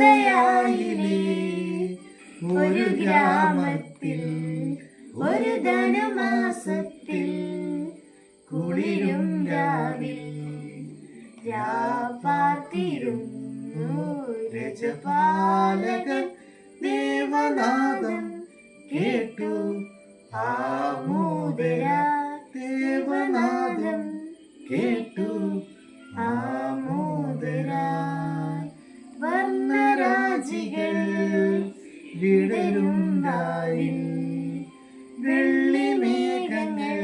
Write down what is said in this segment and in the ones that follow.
യൂദയായിലെ ഒരു ഗ്രാമത്തിൽ ഒരു ധനുമാസത്തിൽ കുളിരും രാവിൽ പാർത്തിരുന്നു രജപാലകൻ ദേവനാദം കേട്ടു ആമോദര ദേവനാദം കേട്ടു ആമോദര വർണ്ണരാജികൾ വിടരും രാവിൽ വെള്ളിമേഘങ്ങൾ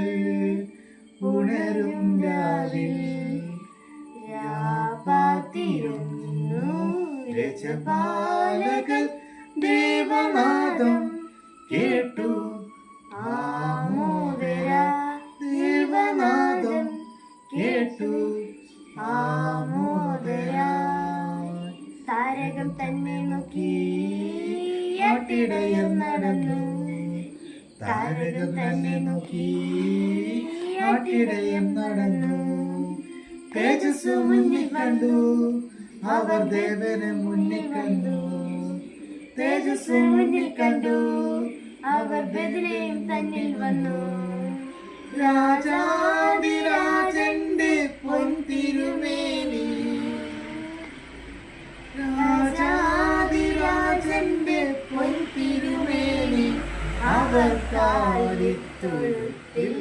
ഉണരും രാവിൽ പാർത്തിരുന്നു രജപാലകൻ ദേവനാദം കേട്ടു ആമോദര ദേവനാദം കേട്ടു ആമോദര താരകം തന്നെ നോക്കി ആട്ടിടയർ നടന്നു താരകം തന്നെ നോക്കി ആട്ടിടയർ നടന്നു തേജസ് മുന്നിൽ കണ്ടു അവർ ദേവനെ മുന്നിൽ കണ്ടു തേജസ് മുന്നിൽ കണ്ടു അവർ ബെത്ലഹേം തന്നിൽ വന്നു രാജാതിരാജന്റെ പൊൻതിരുമേനി രാജാതിരാജന്റെ പൊൻതിരുമേനി അവർ കാലിത്തൊഴുത്തിൽ